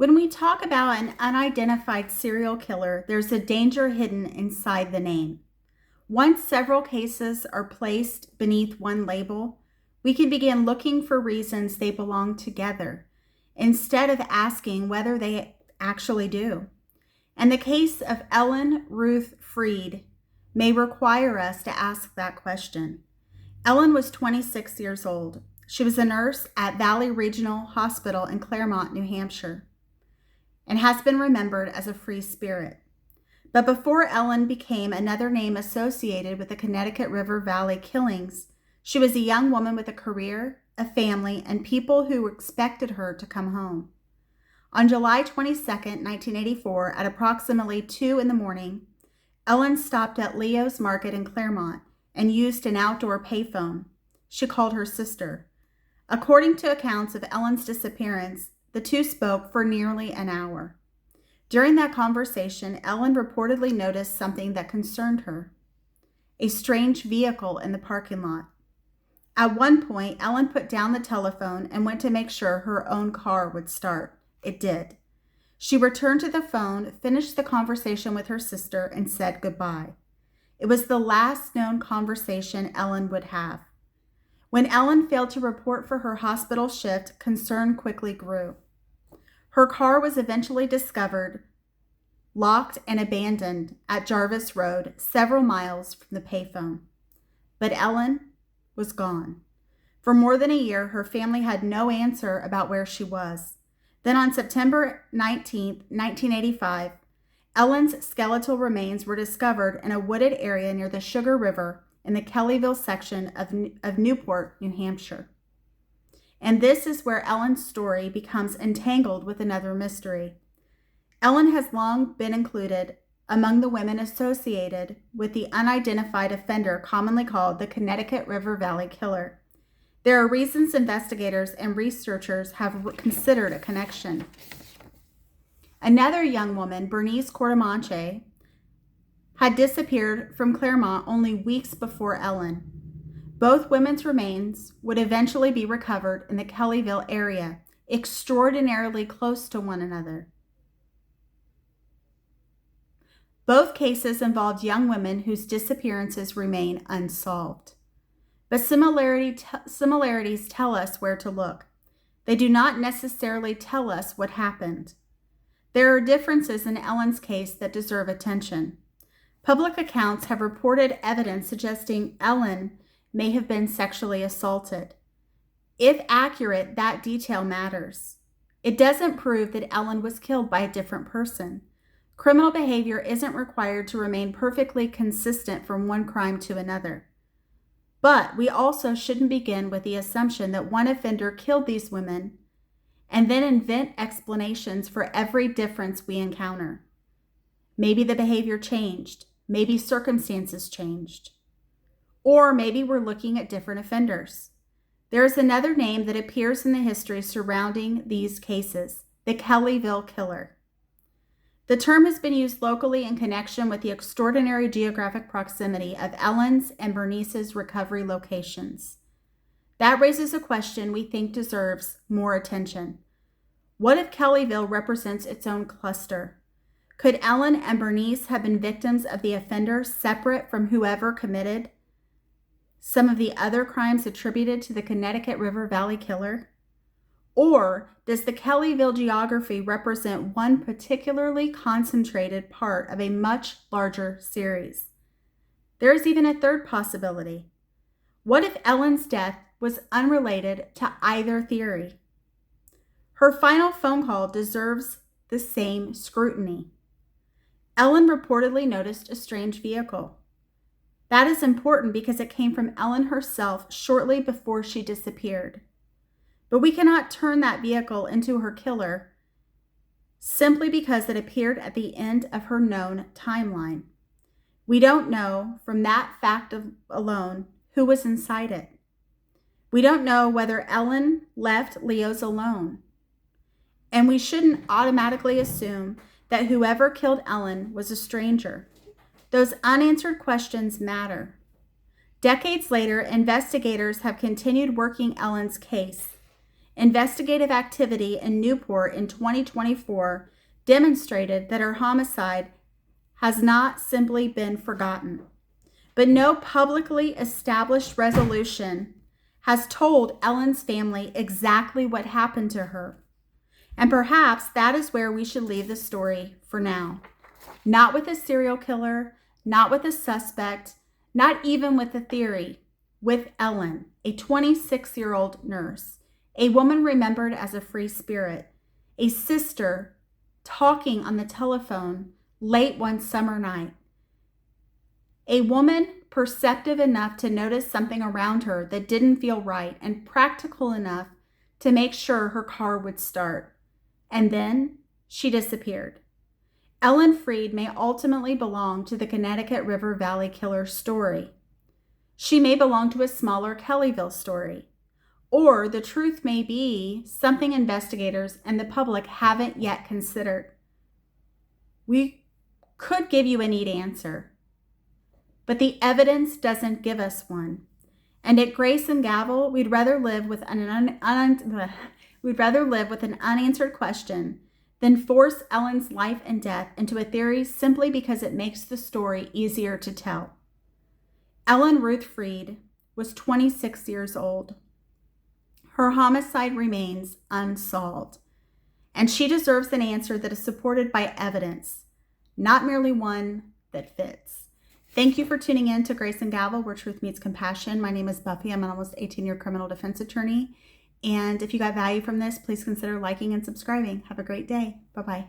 When we talk about an unidentified serial killer, there's a danger hidden inside the name. Once several cases are placed beneath one label, we can begin looking for reasons they belong together instead of asking whether they actually do. And the case of Ellen Ruth Freed may require us to ask that question. Ellen was 26 years old. She was a nurse at Valley Regional Hospital in Claremont, New Hampshire, and has been remembered as a free spirit. But before Ellen became another name associated with the Connecticut River Valley killings, she was a young woman with a career, a family, and people who expected her to come home. On July 22, 1984, at approximately 2 in the morning, Ellen stopped at Leo's Market in Claremont and used an outdoor payphone. She called her sister. According to accounts of Ellen's disappearance, the two spoke for nearly an hour. During that conversation, Ellen reportedly noticed something that concerned her: a strange vehicle in the parking lot. At one point, Ellen put down the telephone and went to make sure her own car would start. It did. She returned to the phone, finished the conversation with her sister, and said goodbye. It was the last known conversation Ellen would have. When Ellen failed to report for her hospital shift, concern quickly grew. Her car was eventually discovered, locked and abandoned at Jarvis Road, several miles from the payphone. But Ellen was gone. For more than a year, her family had no answer about where she was. Then on September 19, 1985, Ellen's skeletal remains were discovered in a wooded area near the Sugar River in the Kellyville section of Newport, New Hampshire. And this is where Ellen's story becomes entangled with another mystery. Ellen has long been included among the women associated with the unidentified offender commonly called the Connecticut River Valley Killer. There are reasons investigators and researchers have considered a connection. Another young woman, Bernice Cordemanche, had disappeared from Claremont only weeks before Ellen. Both women's remains would eventually be recovered in the Kellyville area, extraordinarily close to one another. Both cases involved young women whose disappearances remain unsolved. But similarities tell us where to look. They do not necessarily tell us what happened. There are differences in Ellen's case that deserve attention. Public accounts have reported evidence suggesting Ellen may have been sexually assaulted. If accurate, that detail matters. It doesn't prove that Ellen was killed by a different person. Criminal behavior isn't required to remain perfectly consistent from one crime to another. But we also shouldn't begin with the assumption that one offender killed these women and then invent explanations for every difference we encounter. Maybe the behavior changed. Maybe circumstances changed. Or maybe we're looking at different offenders. There is another name that appears in the history surrounding these cases: the Kellyville Killer. The term has been used locally in connection with the extraordinary geographic proximity of Ellen's and Bernice's recovery locations. That raises a question we think deserves more attention. What if Kellyville represents its own cluster? Could Ellen and Bernice have been victims of the offender separate from whoever committed some of the other crimes attributed to the Connecticut River Valley Killer? Or does the Kellyville geography represent one particularly concentrated part of a much larger series? There is even a third possibility. What if Ellen's death was unrelated to either theory? Her final phone call deserves the same scrutiny. Ellen reportedly noticed a strange vehicle. That is important because it came from Ellen herself shortly before she disappeared. But we cannot turn that vehicle into her killer simply because it appeared at the end of her known timeline. We don't know from that fact alone who was inside it. We don't know whether Ellen left Leo's alone. And we shouldn't automatically assume that whoever killed Ellen was a stranger. Those unanswered questions matter. Decades later, investigators have continued working Ellen's case. Investigative activity in Newport in 2024 demonstrated that her homicide has not simply been forgotten, but no publicly established resolution has told Ellen's family exactly what happened to her. And perhaps that is where we should leave the story for now. Not with a serial killer, not with a suspect, not even with a theory. With Ellen, a 26-year-old nurse, a woman remembered as a free spirit, a sister talking on the telephone late one summer night, a woman perceptive enough to notice something around her that didn't feel right and practical enough to make sure her car would start. And then she disappeared. Ellen Freed may ultimately belong to the Connecticut River Valley Killer story. She may belong to a smaller Kellyville story. Or the truth may be something investigators and the public haven't yet considered. We could give you a neat answer, but the evidence doesn't give us one. And at Grace and Gavel, we'd rather live with an unanswered question than force Ellen's life and death into a theory simply because it makes the story easier to tell. Ellen Ruth Freed was 26 years old. Her homicide remains unsolved, and she deserves an answer that is supported by evidence, not merely one that fits. Thank you for tuning in to Grace and Gavel, where truth meets compassion. My name is Buffy. I'm an almost 18-year criminal defense attorney. And if you got value from this, please consider liking and subscribing. Have a great day. Bye-bye.